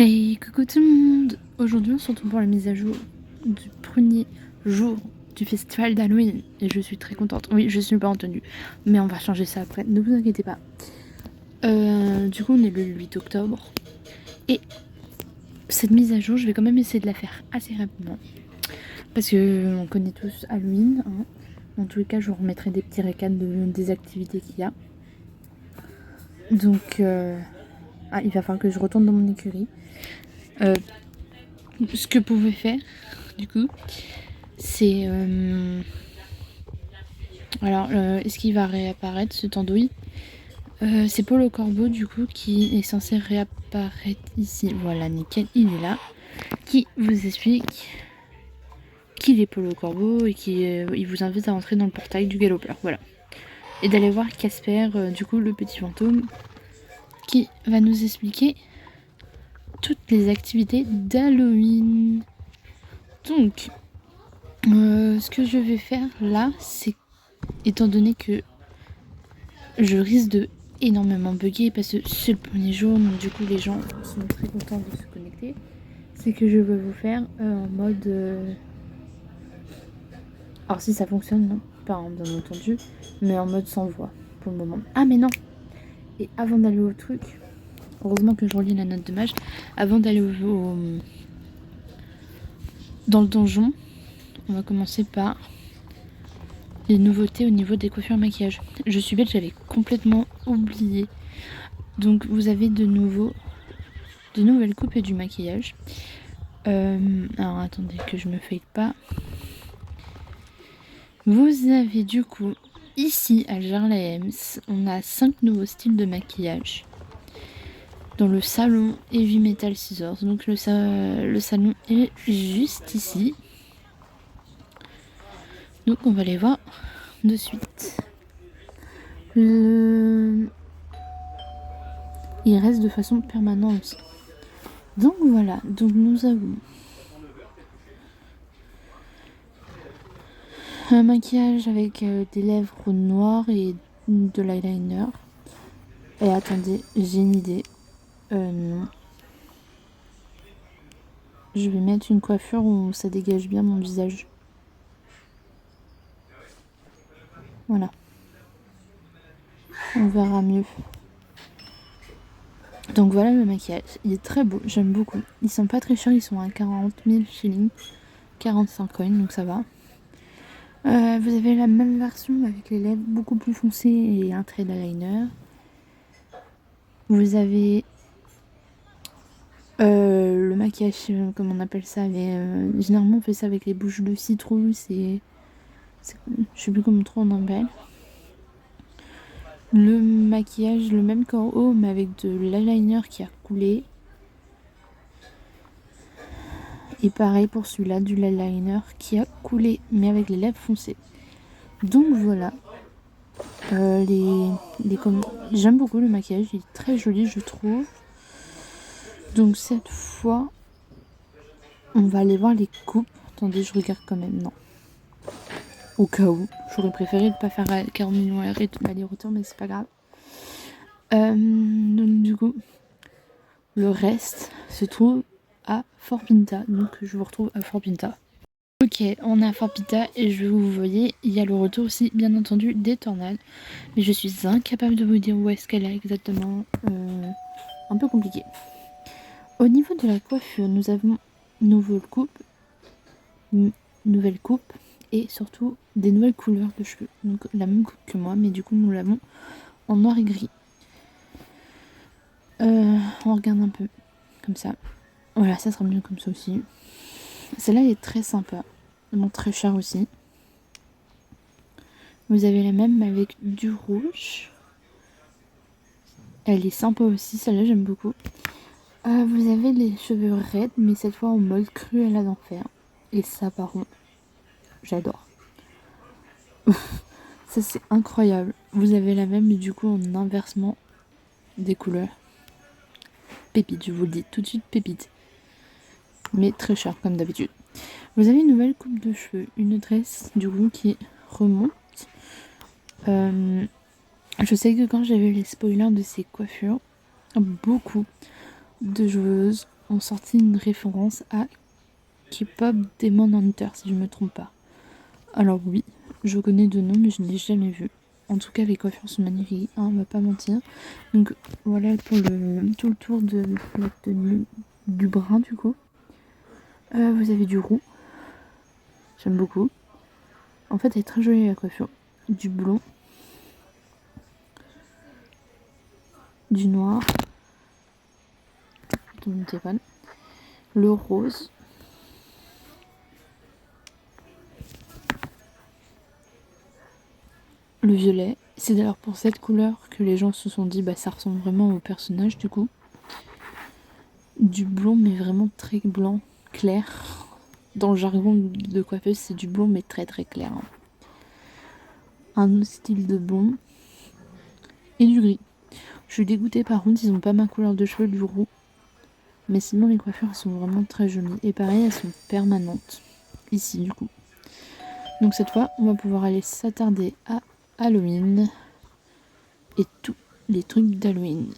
Hey, coucou tout le monde! Aujourd'hui, on se retrouve pour la mise à jour du premier jour du festival d'Halloween. Et je suis très contente. Oui, je suis pas en tenue, mais on va changer ça après, ne vous inquiétez pas. Du coup, on est le 8 octobre. Et cette mise à jour, je vais quand même essayer de la faire assez rapidement. Parce que on connaît tous Halloween. Hein. Dans tous les cas, je vous remettrai des petits récaps des activités qu'il y a. Donc, il va falloir que je retourne dans mon écurie. Ce que vous pouvez faire, du coup, c'est... Alors, est-ce qu'il va réapparaître ce andouille? C'est Polo Corbeau, du coup, qui est censé réapparaître ici. Voilà, nickel, il est là. Qui vous explique qu'il est Polo Corbeau et qui il vous invite à entrer dans le portail du galopeur. Voilà. Et d'aller voir Casper, du coup, le petit fantôme, qui va nous expliquer toutes les activités d'Halloween. Donc, ce que je vais faire là, c'est, étant donné que je risque de énormément bugger parce que c'est le premier jour, donc du coup les gens sont très contents de se connecter, c'est que je vais vous faire en mode... Alors si ça fonctionne, non, pas bien entendu, mais en mode sans voix pour le moment. Ah mais non. Et avant d'aller au truc, heureusement que je relis la note de mage, avant d'aller dans le donjon, on va commencer par les nouveautés au niveau des coiffures et maquillage. Je suis bête, j'avais complètement oublié. Donc vous avez de nouvelles coupes et du maquillage. Alors attendez que je me fake pas. Vous avez du coup ici à Jarlaems, on a 5 nouveaux styles de maquillage. Dans le salon Heavy Metal Scissors. Donc le salon est juste ici. Donc on va les voir de suite. Il reste de façon permanente aussi. Donc voilà, donc nous avons un maquillage avec des lèvres noires et de l'eyeliner. Et attendez, j'ai une idée. Non. Je vais mettre une coiffure où ça dégage bien mon visage. Voilà. On verra mieux. Donc voilà le maquillage. Il est très beau, j'aime beaucoup. Ils sont pas très chers, ils sont à 40 000 shillings. 45 coins, donc ça va. Vous avez la même version avec les lèvres beaucoup plus foncées et un trait d'eyeliner. Vous avez le maquillage, comme on appelle ça, généralement on fait ça avec les bouches de citrousse et... Je sais plus comment trop on appelle. Le maquillage, le même qu'en haut, mais avec de l'eyeliner qui a coulé. Et pareil pour celui-là, du eyeliner qui a coulé, mais avec les lèvres foncées. Donc voilà. J'aime beaucoup le maquillage, il est très joli, je trouve. Donc cette fois, on va aller voir les coupes. Attendez, je regarde quand même, non. Au cas où, j'aurais préféré ne pas faire 40 millions aller-retour, mais c'est pas grave. Donc du coup, le reste se trouve à Fort Pinta. Donc je vous retrouve à Fort Pinta. Ok, on est à Fort Pinta et vous voyez, il y a le retour aussi, bien entendu, des tornades. Mais je suis incapable de vous dire où est-ce qu'elle est exactement. Un peu compliqué. Au niveau de la coiffure, nous avons nouvelle coupe et surtout des nouvelles couleurs de cheveux. Donc la même coupe que moi, mais du coup nous l'avons en noir et gris. On regarde un peu comme ça. Voilà, ça sera mieux comme ça aussi. Celle-là est très sympa, vraiment très chère aussi. Vous avez la même avec du rouge. Elle est sympa aussi, celle-là j'aime beaucoup. Vous avez les cheveux raides, mais cette fois en mode cruel à l'enfer. Et ça par contre, j'adore. Ça c'est incroyable. Vous avez la même, mais du coup en inversement des couleurs. Pépite, je vous le dis tout de suite, pépite. Mais très cher comme d'habitude. Vous avez une nouvelle coupe de cheveux, une tresse du coup qui remonte. Je sais que quand j'avais les spoilers de ces coiffures, beaucoup de joueuses ont sorti une référence à K-pop Demon Hunter, si je me trompe pas. Alors oui, je connais de nom, mais je ne l'ai jamais vu. En tout cas, les coiffures sont magnifiques, hein, on va pas mentir. Donc voilà pour tout le tour de la tenue du brun du coup. Vous avez du roux. J'aime beaucoup. En fait, elle est très jolie la coiffure. Du blond. Du noir. Dans mon téléphone. Le rose. Le violet. C'est d'ailleurs pour cette couleur que les gens se sont dit bah ça ressemble vraiment au personnage du coup. Du blond mais vraiment très blanc, clair. Dans le jargon de coiffeuse c'est du blond mais très très clair. Un autre style de blond. Et du gris. Je suis dégoûtée par contre, ils ont pas ma couleur de cheveux, du roux. Mais sinon les coiffures sont vraiment très jolies. Et pareil elles sont permanentes. Ici du coup. Donc cette fois on va pouvoir aller s'attarder à Halloween. Et tous les trucs d'Halloween.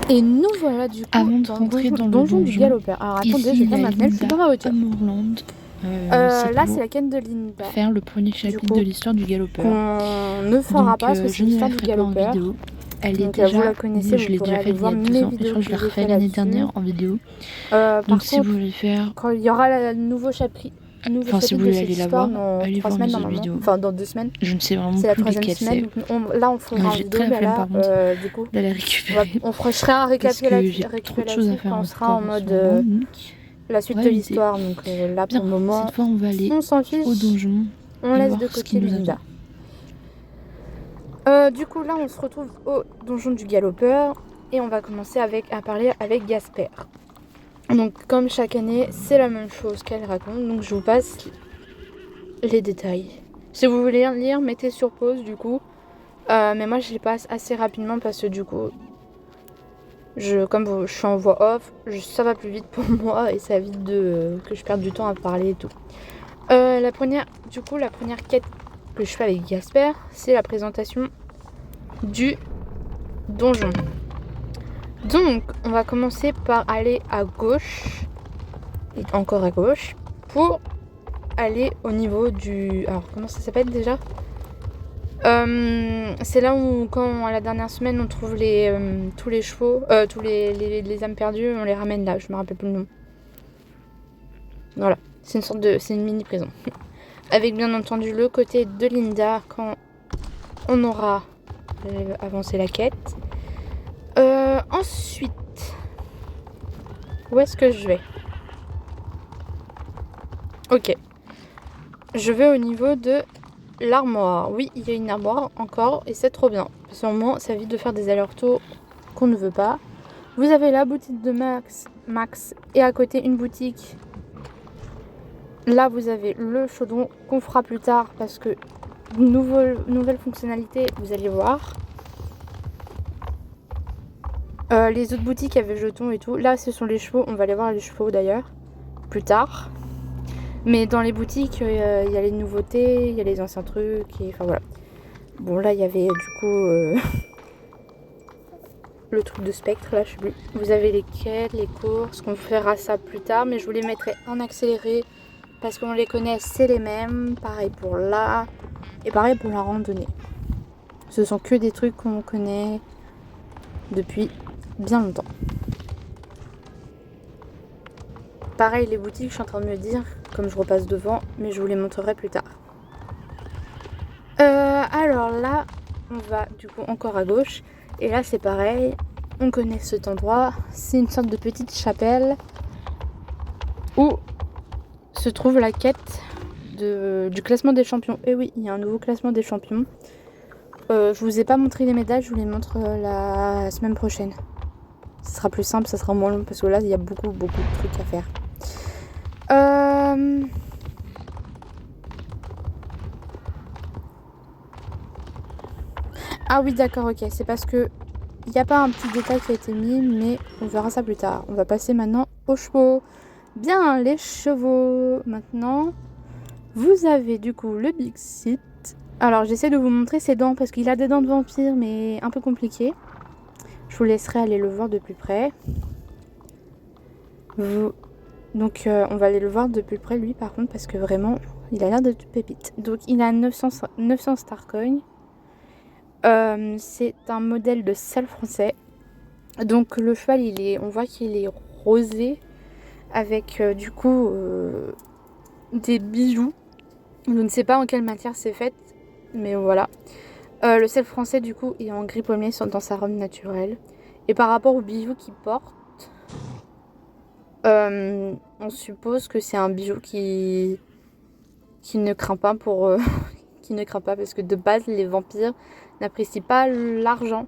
Et nous voilà du coup avant de rentrer dans le donjon du Galopeur. Alors attendez, je vais ma fenêtre, je suis dans ma voiture. Là c'est la quête de Linda. Faire le premier chapitre de l'histoire du Galopeur. On ne fera pas parce que c'est l'histoire du Galopeur. Elle est donc, déjà, vous la connaissez, je l'ai déjà fait il y a 2 ans. Je crois que je l'ai refait l'année dernière en vidéo. Donc si vous voulez faire, quand il y aura le nouveau chapitre. Si vous voulez aller la voir, allez voir mes autres vidéos. Enfin, dans 2 semaines. Je ne sais vraiment plus lesquelles c'est. Là, on fera un vidéo, mais là, du coup, d'aller récupérer. On fera un récapitulatif quand on sera en mode la suite de l'histoire. Donc là, pour le moment, cette fois, on va aller on s'en fiche. au donjon. On laisse de côté Linda. Du coup, là, on se retrouve au donjon du Galopeur et on va commencer à parler avec Gasper. Donc comme chaque année, c'est la même chose qu'elle raconte, donc je vous passe les détails. Si vous voulez lire, mettez sur pause du coup. Mais moi je les passe assez rapidement parce que du coup, comme je suis en voix off, ça va plus vite pour moi et ça évite que je perde du temps à parler et tout. La première quête que je fais avec Gasper, c'est la présentation du donjon. Donc, on va commencer par aller à gauche, et encore à gauche, pour aller au niveau du... Alors, comment ça s'appelle déjà ? C'est là où, quand à la dernière semaine, on trouve tous les chevaux, tous les âmes perdues, on les ramène là, je me rappelle plus le nom. Voilà, c'est une mini prison. Avec bien entendu le côté de Linda, quand on aura avancé la quête. Ensuite, où est-ce que je vais ? Ok. Je vais au niveau de l'armoire. Oui, il y a une armoire encore et c'est trop bien. Parce qu'au moins, ça évite de faire des allers-retours qu'on ne veut pas. Vous avez la boutique de Max et à côté une boutique. Là, vous avez le chaudron qu'on fera plus tard parce que nouvelle fonctionnalité, vous allez voir. Les autres boutiques avaient jetons et tout. Là, ce sont les chevaux. On va aller voir les chevaux d'ailleurs plus tard. Mais dans les boutiques, il y a les nouveautés, il y a les anciens trucs. Enfin voilà. Bon, là, il y avait du coup le truc de spectre. Là, je sais plus. Vous avez les quêtes, les courses. On fera ça plus tard. Mais je vous les mettrai en accéléré parce qu'on les connaît, c'est les mêmes. Pareil pour là. Et pareil pour la randonnée. Ce sont que des trucs qu'on connaît depuis bien longtemps. Pareil les boutiques, je suis en train de me dire, comme je repasse devant, mais je vous les montrerai plus tard. Alors là, on va du coup encore à gauche. Et là c'est pareil, on connaît cet endroit. C'est une sorte de petite chapelle où se trouve la quête du classement des champions. Et oui, il y a un nouveau classement des champions. Je vous ai pas montré les médailles, je vous les montre la semaine prochaine. Ce sera plus simple, ça sera moins long parce que là il y a beaucoup de trucs à faire. Ah oui d'accord, ok, c'est parce que il n'y a pas un petit détail qui a été mis, mais on verra ça plus tard. On va passer maintenant aux chevaux. Bien, les chevaux. Maintenant, vous avez du coup le Big Sit. Alors j'essaie de vous montrer ses dents parce qu'il a des dents de vampire, mais un peu compliqué. Je vous laisserai aller le voir de plus près. Donc on va aller le voir de plus près lui par contre parce que vraiment il a l'air d'être pépite. Donc il a 900 Starcoin. C'est un modèle de selle français. Donc le cheval on voit qu'il est rosé avec du coup des bijoux. Je ne sais pas en quelle matière c'est fait, mais voilà. Le selle français du coup est en gris pommier dans sa robe naturelle. Et par rapport aux bijoux qu'il porte, on suppose que c'est un bijou qui ne craint pas qui ne craint pas parce que de base les vampires n'apprécient pas l'argent.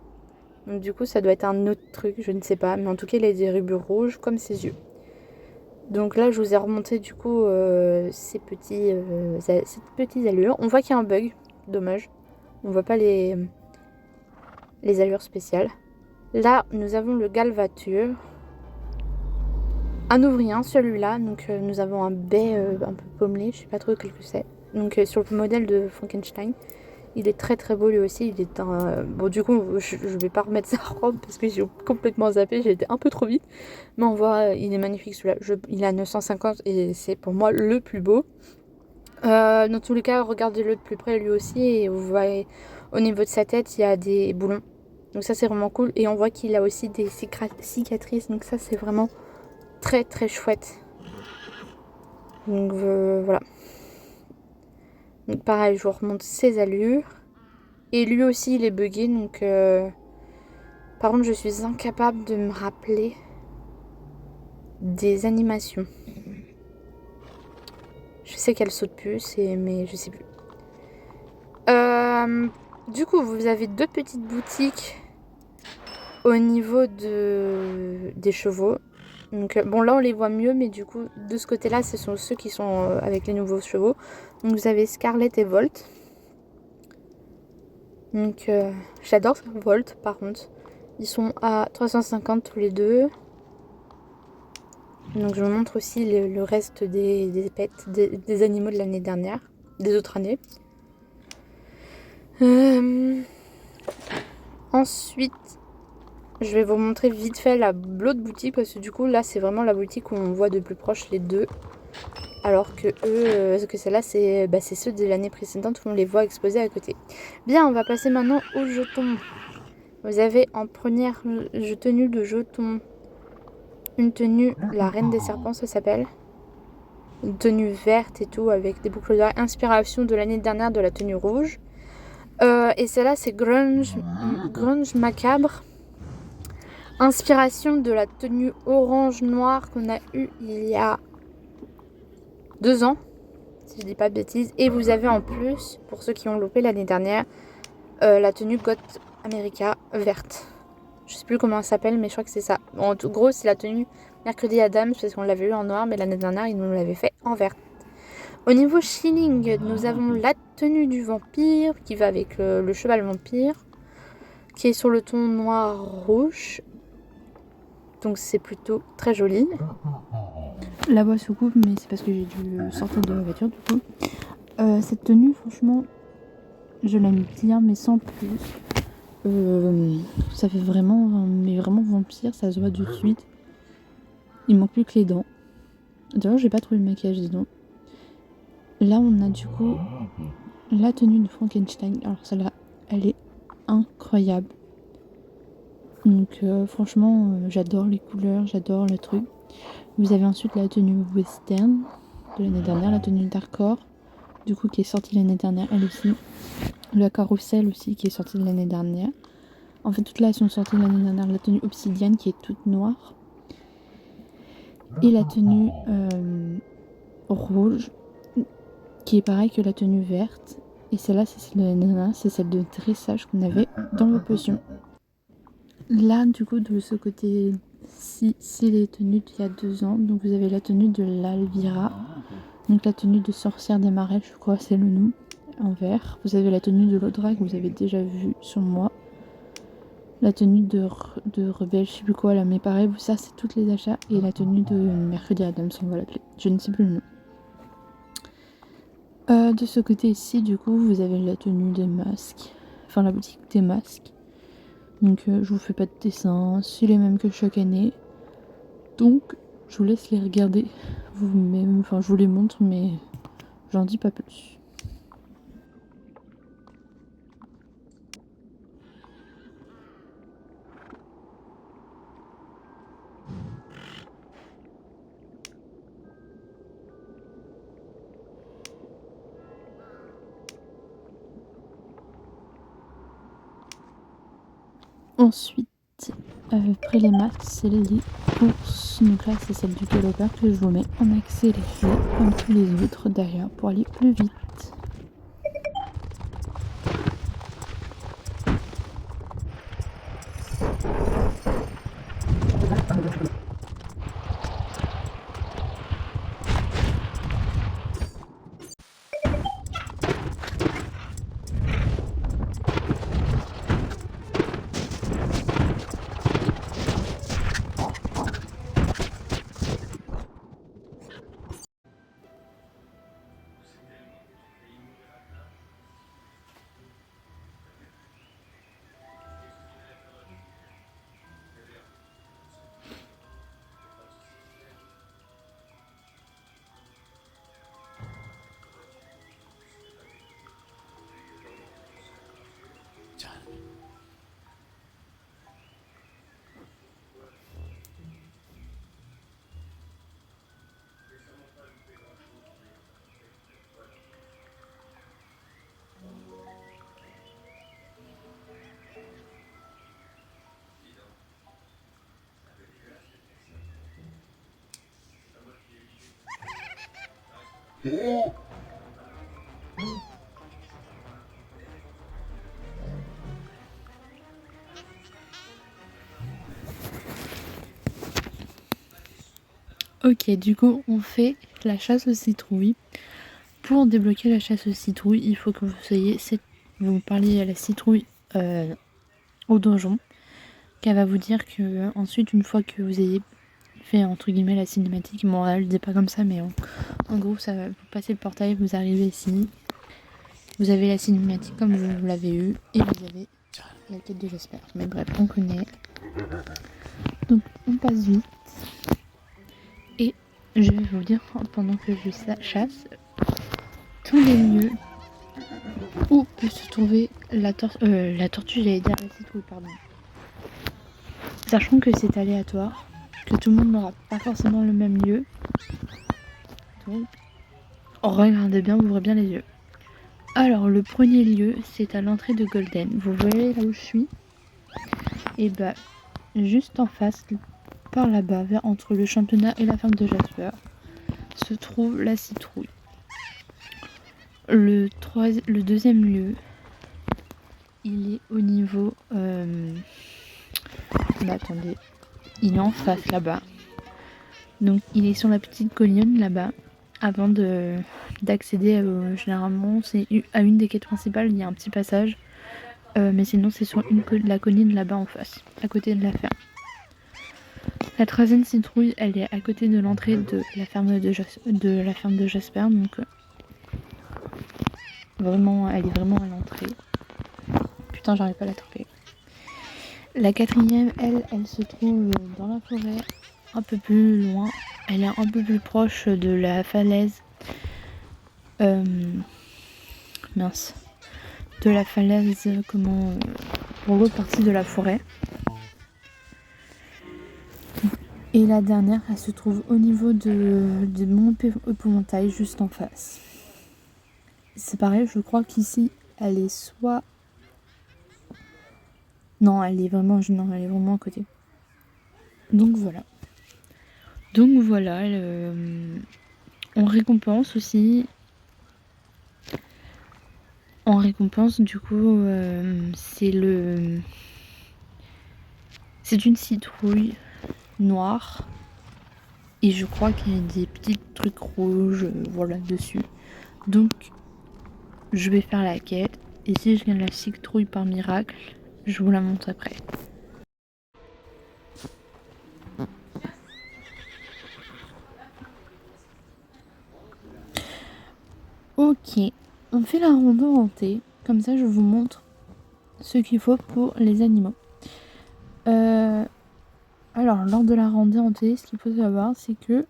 Donc du coup ça doit être un autre truc, je ne sais pas. Mais en tout cas il a des rubans rouges comme ses yeux. Donc là je vous ai remonté du coup ces petites allures. On voit qu'il y a un bug, dommage. On voit pas les allures spéciales. Là nous avons le Galvature. Un ouvrier, celui-là. Donc nous avons un bai un peu pommelé, je sais pas trop quel que c'est. Donc sur le modèle de Frankenstein. Il est très très beau lui aussi. Il est un... Bon du coup je vais pas remettre sa robe parce que j'ai complètement zappé. J'ai été un peu trop vite. Mais on voit il est magnifique celui-là. Il a 950 et c'est pour moi le plus beau. Dans tous les cas regardez-le de plus près lui aussi. Et vous voyez au niveau de sa tête il y a des boulons. Donc ça c'est vraiment cool. Et on voit qu'il a aussi des cicatrices. Donc ça c'est vraiment très très chouette. Donc voilà. Donc pareil, je vous remonte ses allures. Et lui aussi, il est buggé. Donc par contre, je suis incapable de me rappeler des animations. Je sais qu'elle saute plus, mais je sais plus. Du coup, vous avez deux petites boutiques au niveau des chevaux. Donc bon là on les voit mieux, mais du coup de ce côté là ce sont ceux qui sont avec les nouveaux chevaux. Donc vous avez Scarlett et Volt. Donc j'adore Volt par contre. Ils sont à 350 tous les deux. Donc je vous montre aussi le reste des pets, des animaux de l'année dernière, des autres années. Ensuite je vais vous montrer vite fait l'autre boutique parce que du coup là c'est vraiment la boutique où on voit de plus proche les deux. Alors que eux, que celle-là c'est ceux de l'année précédente où on les voit exposés à côté. Bien, on va passer maintenant aux jetons. Vous avez en première tenue de jetons une tenue, la Reine des Serpents ça s'appelle. Une tenue verte et tout avec des boucles d'oreilles. Inspiration de l'année dernière de la tenue rouge. Et celle-là c'est Grunge Macabre. Inspiration de la tenue orange noire qu'on a eue il y a 2 ans, si je dis pas de bêtises. Et vous avez en plus, pour ceux qui ont loupé l'année dernière, la tenue Goth America verte. Je sais plus comment elle s'appelle, mais je crois que c'est ça. Bon, en tout gros, c'est la tenue Mercredi Adams, parce qu'on l'avait eu en noir, mais l'année dernière, ils nous l'avaient fait en vert. Au niveau shilling, nous avons la tenue du vampire, qui va avec le cheval vampire, qui est sur le ton noir-rouge. Donc c'est plutôt très joli. La voix se coupe, mais c'est parce que j'ai dû sortir de la voiture du coup. Cette tenue, franchement, je l'aime bien, mais sans plus. Ça fait vraiment, mais vraiment vampire, ça se voit tout de suite. Il manque plus que les dents. D'ailleurs, j'ai pas trouvé le maquillage des dents. Là, on a du coup la tenue de Frankenstein. Alors celle-là, elle est incroyable. Donc franchement, j'adore les couleurs, j'adore le truc. Vous avez ensuite la tenue western de l'année dernière, la tenue d'Arcor, du coup qui est sortie l'année dernière, elle aussi. La carrousel aussi qui est sortie de l'année dernière. En fait, toutes là elles sont sorties l'année dernière. La tenue obsidienne qui est toute noire. Et la tenue rouge qui est pareil que la tenue verte. Et celle-là, c'est celle de l'année dernière, c'est celle de dressage qu'on avait dans l'opposition. Là, du coup, de ce côté-ci, c'est les tenues d'il y a 2 ans. Donc, vous avez la tenue de l'Alvira. Donc, la tenue de sorcière des marais, je crois, c'est le nom, en vert. Vous avez la tenue de l'Audra que vous avez déjà vue sur moi. La tenue de rebelle, je sais plus quoi là, mais pareil, ça, c'est toutes les achats. Et la tenue de Mercredi Adams, on va l'appeler. Je ne sais plus le nom. De ce côté-ci, du coup, vous avez la tenue des masques. Enfin, la boutique des masques. Donc je vous fais pas de dessin, c'est les mêmes que chaque année. Donc Je vous laisse les regarder. Enfin, je vous les montre, mais j'en dis pas plus. Ensuite, après les maths, c'est les courses. Donc là, c'est celle du galopeur que je vous mets en accéléré, comme tous les autres d'ailleurs, pour aller plus vite. Ok, du coup, on fait la chasse aux citrouilles. Pour débloquer la chasse aux citrouilles, il faut que vous parliez à la citrouille au donjon, qu'elle va vous dire que ensuite, une fois que vous ayez fait entre guillemets la cinématique, bon, elle le dit pas comme ça, mais en gros, ça va, vous passez le portail, vous arrivez ici, vous avez la cinématique comme vous l'avez eu, et vous avez la quête de Jasper. Mais bref, on connaît. Donc, on passe vite. Et je vais vous dire, pendant que je chasse, tous les lieux où peut se trouver la tortue, j'allais dire la citrouille, pardon. Sachant que c'est aléatoire, que tout le monde n'aura pas forcément le même lieu. Donc, regardez bien, ouvrez bien les yeux. Alors, le premier lieu, c'est à l'entrée de Golden. Vous voyez là où je suis? Et bah, juste en face, par là-bas, entre le championnat et la ferme de Jasper, se trouve la citrouille. Le deuxième lieu, il est au niveau... attendez, il est en face là-bas. Donc il est sur la petite colline là-bas. Avant d'accéder généralement, c'est à une des quêtes principales, il y a un petit passage. Mais sinon c'est sur la colline là-bas en face, à côté de la ferme. La troisième citrouille, elle est à côté de l'entrée de la ferme de Jasper, donc vraiment, elle est vraiment à l'entrée. Putain, j'arrive pas à la taper. La quatrième, elle se trouve dans la forêt, un peu plus loin. Elle est un peu plus proche de la falaise. De la falaise, pour l'autre partie de la forêt. Et la dernière, elle se trouve au niveau de Mont Épouvantail, juste en face. C'est pareil, je crois qu'ici, elle est soit... Non, elle est vraiment à côté. Donc voilà. On récompense aussi. En récompense, du coup, c'est une citrouille noire. Et je crois qu'il y a des petits trucs rouges, voilà, dessus. Donc, je vais faire la quête. Et si je gagne la citrouille par miracle, je vous la montre après. Ok, on fait la ronde hantée. Comme ça, je vous montre ce qu'il faut pour les animaux. Alors, Alors, lors de la randonnée en télé, ce qu'il faut savoir, c'est que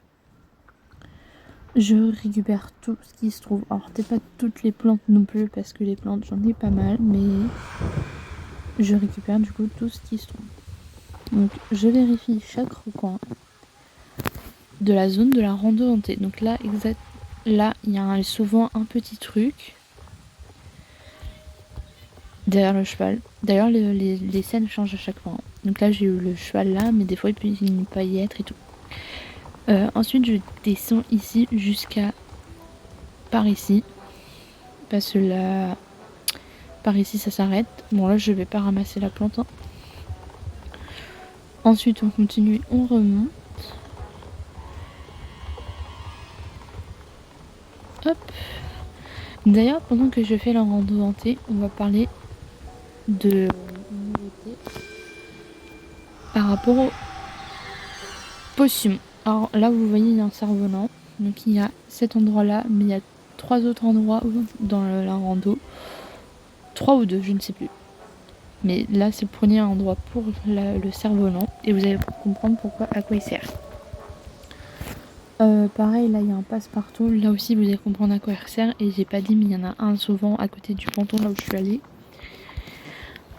je récupère tout ce qui se trouve. Alors, peut-être pas toutes les plantes non plus, parce que les plantes, j'en ai pas mal, mais je récupère du coup tout ce qui se trouve. Donc, je vérifie chaque recoin de la zone de la randonnée. Donc là, là, il y a souvent un petit truc derrière le cheval. D'ailleurs, les scènes changent à chaque fois. Donc là, j'ai eu le cheval là, mais des fois, il peut ne pas y être et tout. Ensuite, je descends ici jusqu'à par ici. Parce que là, par ici, ça s'arrête. Bon, là, je vais pas ramasser la plante. Hein. Ensuite, on continue, on remonte. Hop. D'ailleurs, pendant que je fais la randonnée, on va parler de nouveautés par rapport au possum. Alors là, vous voyez, il y a un cerf-volant. Donc il y a cet endroit-là, mais il y a 3 autres endroits dans la rando. 3 ou 2, je ne sais plus. Mais là, c'est le premier endroit pour le cerf-volant. Et vous allez comprendre à quoi il sert. Pareil, là, il y a un passe-partout. Là aussi, vous allez comprendre à quoi il sert. Et j'ai pas dit, mais il y en a un souvent à côté du ponton, là où je suis allée.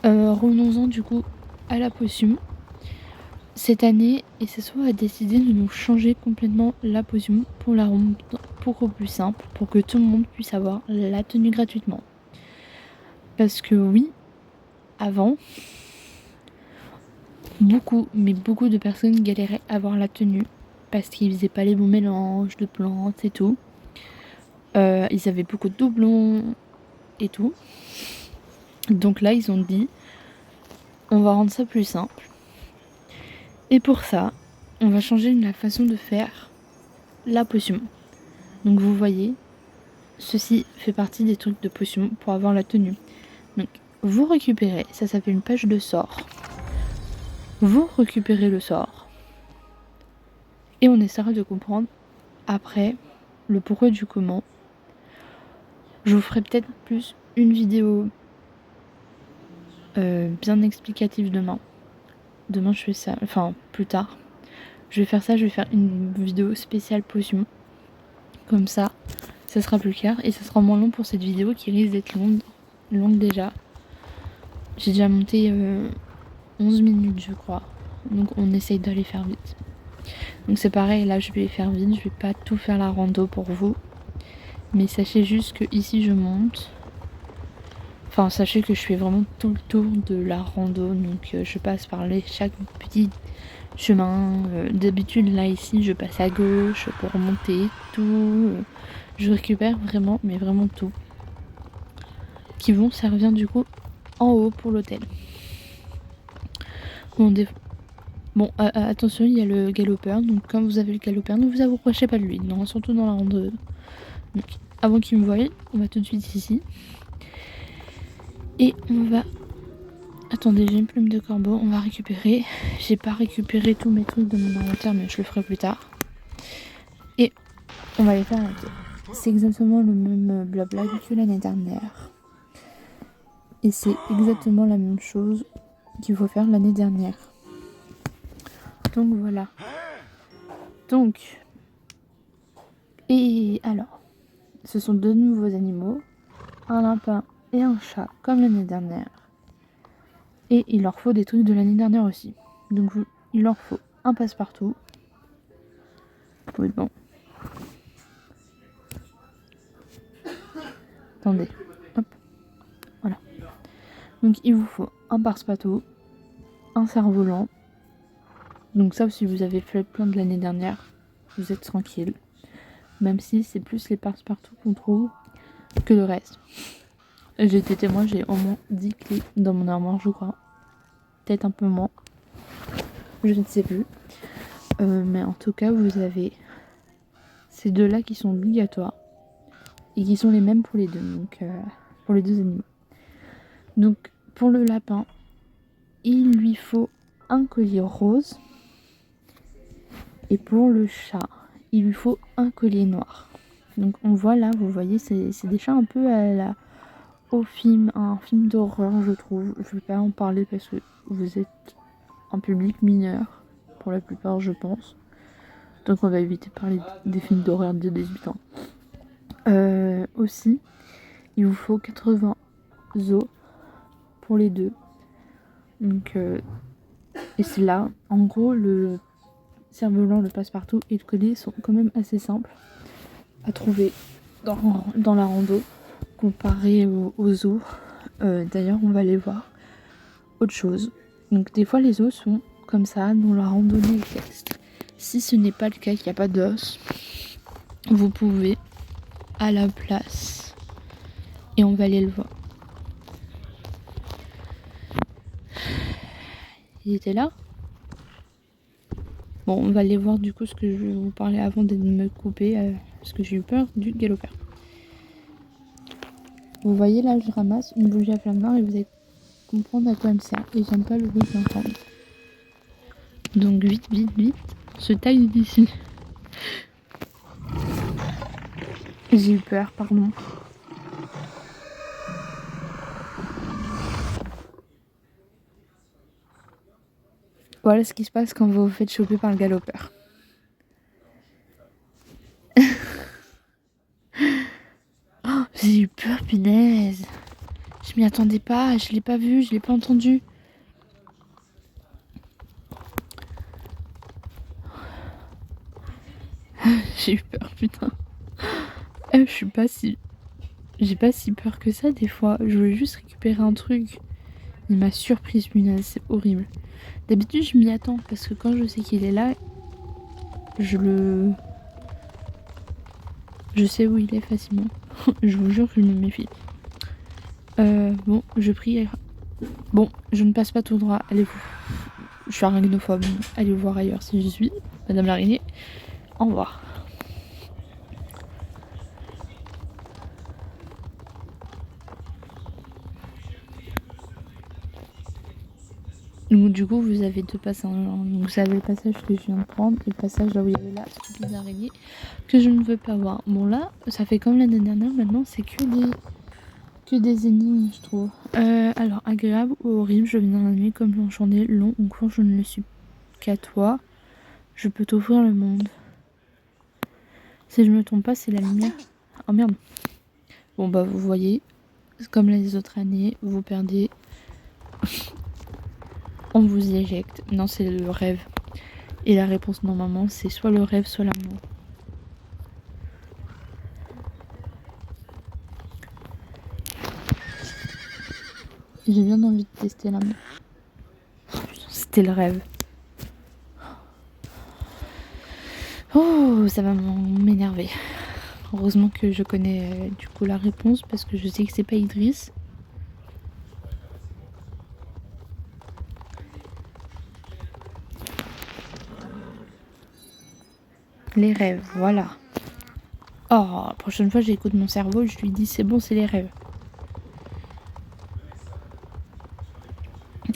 Revenons-en du coup à la potion. Cette année, SSO a décidé de nous changer complètement la potion pour la rendre beaucoup plus simple, pour que tout le monde puisse avoir la tenue gratuitement. Parce que oui, avant, beaucoup de personnes galéraient à avoir la tenue parce qu'ils faisaient pas les bons mélanges de plantes et tout. Ils avaient beaucoup de doublons et tout. Donc là, ils ont dit, on va rendre ça plus simple. Et pour ça, on va changer la façon de faire la potion. Donc vous voyez, ceci fait partie des trucs de potion pour avoir la tenue. Donc vous récupérez, ça s'appelle une page de sort. Vous récupérez le sort. Et on essaiera de comprendre après le pourquoi du comment. Je vous ferai peut-être plus une vidéo bien explicative demain. Demain je fais ça, enfin plus tard. Je vais faire ça, je vais faire une vidéo spéciale potion. Comme ça, ça sera plus clair et ça sera moins long pour cette vidéo qui risque d'être longue déjà. J'ai déjà monté 11 minutes je crois. Donc on essaye d'aller faire vite. Donc c'est pareil, là je vais faire vite, je vais pas tout faire la rando pour vous. Mais sachez juste que ici je monte. Enfin sachez que je fais vraiment tout le tour de la rando. Donc je passe par chaque petit chemin. D'habitude là ici je passe à gauche pour remonter tout. Je récupère vraiment, mais vraiment tout. Qui vont servir du coup en haut pour l'hôtel. Bon, attention, il y a le galopeur. Donc quand vous avez le galopeur, ne vous approchez pas de lui. Non, surtout dans la randonnée. Donc avant qu'il me voie, on va tout de suite ici. Et on va... Attendez, j'ai une plume de corbeau. On va récupérer. J'ai pas récupéré tous mes trucs de mon inventaire, mais je le ferai plus tard. Et on va les faire avec. C'est exactement le même blabla que l'année dernière. Et c'est exactement la même chose qu'il faut faire l'année dernière. Donc voilà. Donc. Et alors. Ce sont 2 nouveaux animaux. Un lapin et un chat comme l'année dernière. Et il leur faut des trucs de l'année dernière aussi. Donc il leur faut un passe-partout. Oui, bon. Attendez. Hop. Voilà. Donc il vous faut un passe-partout. Un cerf-volant. Donc ça, si vous avez fait plein de l'année dernière, vous êtes tranquille. Même si c'est plus les passe-partout qu'on trouve que le reste. J'ai été témoin, j'ai au moins 10 clés dans mon armoire, je crois. Peut-être un peu moins. Je ne sais plus. Mais en tout cas, vous avez ces 2-là qui sont obligatoires. Et qui sont les mêmes pour les deux. Donc, pour les 2 animaux. Donc, pour le lapin, il lui faut un collier rose. Et pour le chat, il lui faut un collier noir. Donc, on voit là, vous voyez, c'est des chats un peu un film d'horreur, je trouve. Je vais pas en parler parce que vous êtes un public mineur pour la plupart, je pense. Donc on va éviter de parler des films d'horreur de 18 ans. Aussi, il vous faut 80 os pour les deux. Donc, et c'est là, en gros, le cerf-volant, le passe-partout et le collier sont quand même assez simples à trouver dans la rando comparé aux os. D'ailleurs, on va aller voir autre chose. Donc des fois les os sont comme ça dans la randonnée équestre. Si ce n'est pas le cas, qu'il n'y a pas d'os, vous pouvez à la place et on va aller le voir. Il était là. Bon, on va aller voir du coup ce que je vais vous parler avant de me couper parce que j'ai eu peur du galopeur. Vous voyez là, je ramasse une bougie à flamme noire et vous allez comprendre à quoi elle me sert. Et j'aime pas le bruit que j'entends. Donc vite, se taille d'ici. J'ai eu peur, pardon. Voilà ce qui se passe quand vous vous faites choper par le galopeur. Oh, j'ai eu peur, punaise. Je m'y attendais pas, je l'ai pas vu, je l'ai pas entendu. J'ai eu peur, putain. Je suis pas si... J'ai pas si peur que ça des fois. Je voulais juste récupérer un truc. Il m'a surprise, punaise, c'est horrible. D'habitude, je m'y attends parce que quand je sais qu'il est là, je sais où il est facilement. Je vous jure que je me méfie. Bon, je prie. Bon, je ne passe pas tout droit. Allez-vous. Je suis arachnophobe. Allez voir ailleurs si je suis. Madame l'araignée. Au revoir. Donc du coup vous avez deux passages. Donc vous avez le passage que je viens de prendre et le passage là où il y avait la stupide araignée que je ne veux pas voir. Bon là, ça fait comme l'année dernière, maintenant c'est que des énigmes je trouve. Alors agréable ou horrible, je viens dans la nuit comme l'enchanté long ou quand je ne le suis qu'à toi, je peux t'offrir le monde. Si je me trompe pas, c'est la lumière. Oh merde. Bon bah vous voyez, comme les autres années, vous perdez. On vous éjecte. Non, c'est le rêve. Et la réponse normalement, c'est soit le rêve, soit l'amour. J'ai bien envie de tester l'amour. C'était le rêve. Oh, ça va m'énerver. Heureusement que je connais du coup la réponse parce que je sais que c'est pas Idriss. Les rêves, voilà. Oh, la prochaine fois j'écoute mon cerveau, je lui dis c'est bon, c'est les rêves.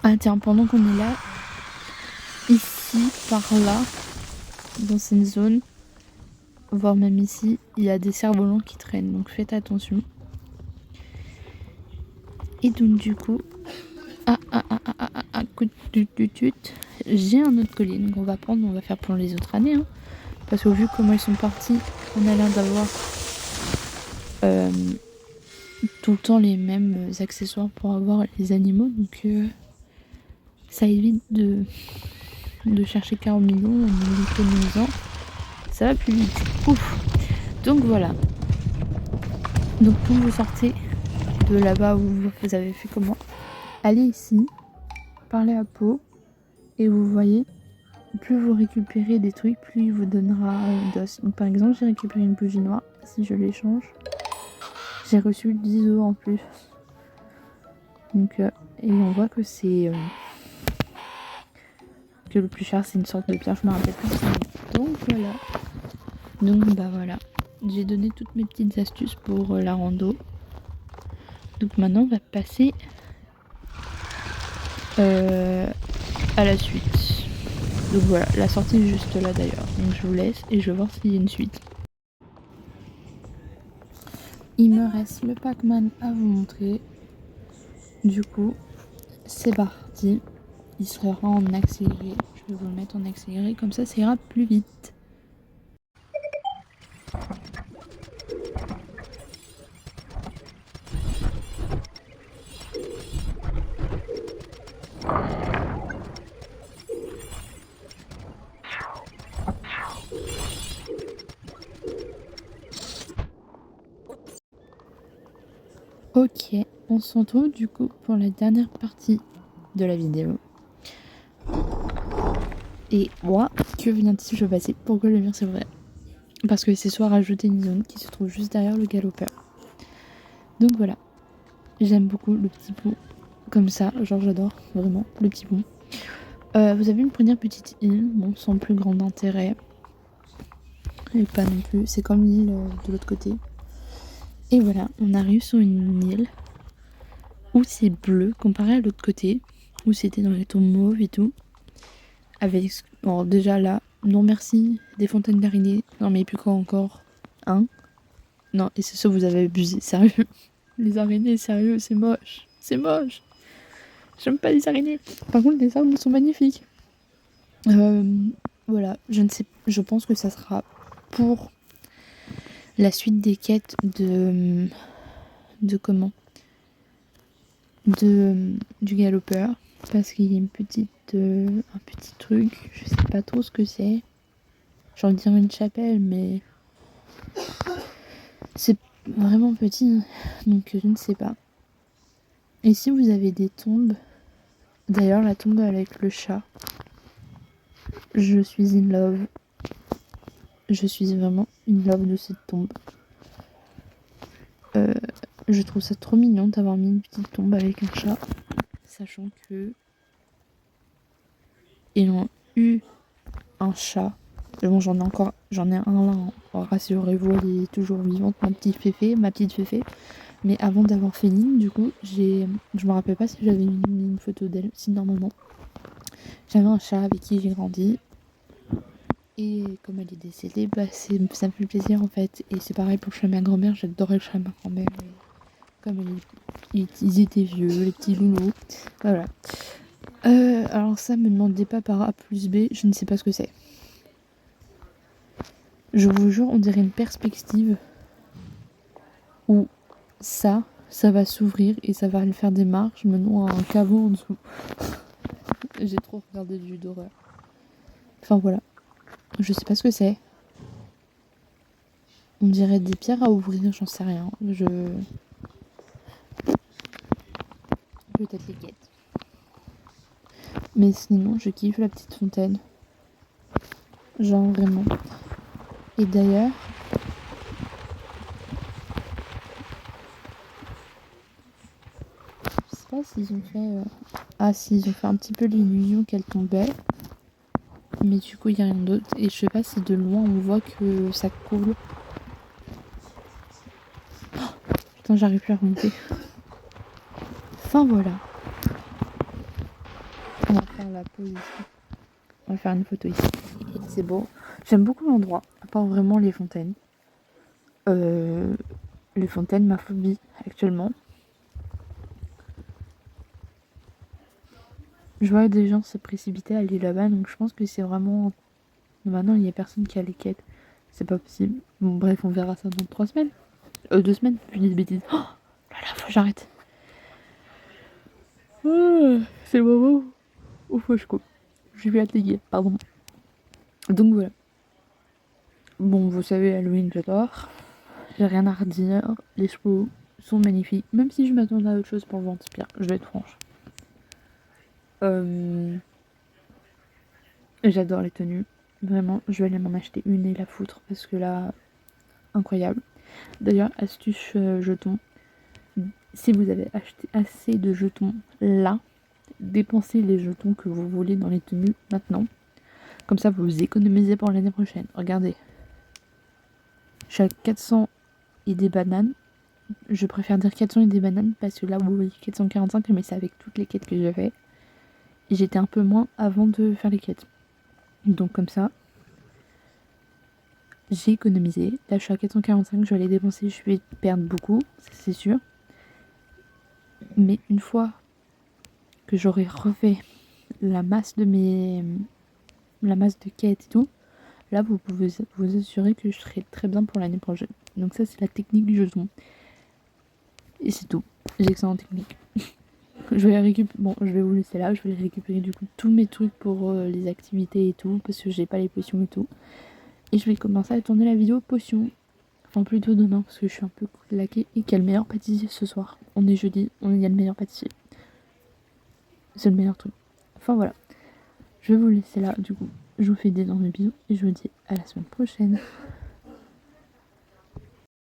Ah tiens, pendant qu'on est là, ici, par là, dans cette zone, voire même ici, il y a des cerfs-volants qui traînent, donc faites attention. Et donc du coup, j'ai un autre collier, donc on va prendre, on va faire pour les autres années, hein, parce que vu comment ils sont partis, on a l'air d'avoir tout le temps les mêmes accessoires pour avoir les animaux, donc ça évite de chercher 40 millions en économisant, ça va plus vite. Ouf. Donc voilà. Donc quand vous sortez de là-bas où vous avez fait comment, allez ici, parlez à Pau, et vous voyez, plus vous récupérez des trucs, plus il vous donnera d'os. Donc par exemple, j'ai récupéré une bougie noire, si je l'échange, j'ai reçu 10 os en plus. Donc et on voit que c'est que le plus cher c'est une sorte de pierre, je me rappelle plus. Donc voilà. Donc bah voilà. J'ai donné toutes mes petites astuces pour la rando. Donc maintenant on va passer à la suite. Donc voilà, la sortie est juste là d'ailleurs. Donc je vous laisse et je vais voir s'il y a une suite. Il me reste le Pac-Man à vous montrer. Du coup, c'est parti. Il sera en accéléré. Je je vais vous le mettre en accéléré, comme ça ira plus vite. Ok, on se retrouve du coup pour la dernière partie de la vidéo. Et moi, que vient-il se passer? Pourquoi le mur c'est vrai? Parce que c'est soit rajouter une zone qui se trouve juste derrière le galopeur. Donc voilà, j'aime beaucoup le petit pont comme ça, genre j'adore vraiment le petit pont. Vous avez une première petite île, bon sans plus grand intérêt. Et pas non plus, c'est comme l'île de l'autre côté. Et voilà, on arrive sur une île où c'est bleu comparé à l'autre côté, où c'était dans les tons mauves et tout. Avec, bon, déjà là, non merci, des fontaines d'araignées. Non mais plus quoi encore, hein? Non, et c'est ça, vous avez abusé, sérieux. Les araignées, sérieux, c'est moche. C'est moche. J'aime pas les araignées. Par contre, les arbres sont magnifiques. Voilà, je ne sais, je pense que ça sera pour la suite des quêtes de comment du galopeur, parce qu'il y a une petite un petit truc, je sais pas trop ce que c'est. J'ai envie de dire une chapelle, mais c'est vraiment petit, donc je ne sais pas. Et si vous avez des tombes, d'ailleurs la tombe avec le chat, je suis in love. Je suis vraiment in love de cette tombe. Je trouve ça trop mignon d'avoir mis une petite tombe avec un chat, sachant que ils ont eu un chat. Bon, j'en ai un là, hein. Rassurez-vous, elle est toujours vivante, ma petite Féfé. Mais avant d'avoir Féline, du coup, je me rappelle pas si j'avais mis une photo d'elle, si normalement. J'avais un chat avec qui j'ai grandi. Et comme elle est décédée, bah ça me fait plaisir en fait. Et c'est pareil pour le chat de ma grand-mère, j'adorais le chat de ma grand-mère. Comme ils étaient vieux, les petits loulous. Voilà. Alors ça, me demandez pas par A plus B, je ne sais pas ce que c'est. Je vous jure, on dirait une perspective où ça va s'ouvrir et ça va aller faire des marches menant à un caveau en dessous. J'ai trop regardé de jeux d'horreur. Enfin voilà. Je sais pas ce que c'est. On dirait des pierres à ouvrir, j'en sais rien. Peut-être les quêtes. Mais sinon, je kiffe la petite fontaine. Genre vraiment. Et d'ailleurs, je sais pas s'ils ont fait... Ah si, ils ont fait un petit peu l'illusion qu'elle tombait. Mais du coup, il n'y a rien d'autre. Et je sais pas si de loin, on voit que ça coule. Oh, putain, j'arrive plus à remonter. Enfin, voilà. On va faire la pause ici. On va faire une photo ici. C'est beau. J'aime beaucoup l'endroit. À part vraiment les fontaines. Les fontaines, ma phobie actuellement. Je vois des gens se précipiter à aller là-bas, donc je pense que c'est vraiment... Maintenant, il n'y a personne qui a les quêtes. C'est pas possible. Bon, bref, on verra ça dans 3 semaines. 2 semaines, je dis des bêtises. Oh là là, faut que j'arrête. C'est le moment où faut que je coupe. Je vais fatiguée, pardon. Donc voilà. Bon, vous savez, Halloween, j'adore. J'ai rien à redire. Les chevaux sont magnifiques. Même si je m'attendais à autre chose pour Vampire, je vais être franche. J'adore les tenues. Vraiment, je vais aller m'en acheter une et la foutre. Parce que là, incroyable. D'ailleurs, astuce jetons. Si vous avez acheté assez de jetons là, dépensez les jetons que vous voulez dans les tenues maintenant. Comme ça, vous économisez pour l'année prochaine. Regardez. Je suis à 400 et des bananes. Je préfère dire 400 et des bananes parce que là, vous voyez 445, mais c'est avec toutes les quêtes que j'ai fait. Et j'étais un peu moins avant de faire les quêtes. Donc comme ça, j'ai économisé. Là, je suis à 445, je vais les dépenser. Je vais perdre beaucoup, c'est sûr. Mais une fois que j'aurai refait la masse de mes la masse de quête et tout, là vous pouvez vous assurer que je serai très bien pour l'année prochaine. Donc ça c'est la technique du jeton. Et c'est tout. J'ai excellente technique. Je vais vous laisser là, je vais récupérer du coup tous mes trucs pour les activités et tout, parce que j'ai pas les potions et tout. Et je vais commencer à tourner la vidéo potion. Enfin plutôt demain, parce que je suis un peu claquée et qu'il y a le meilleur pâtissier ce soir. On est jeudi, il y a le meilleur pâtissier. C'est le meilleur truc. Enfin voilà. Je vais vous laisser là, du coup. Je vous fais d'énormes bisous et je vous dis à la semaine prochaine.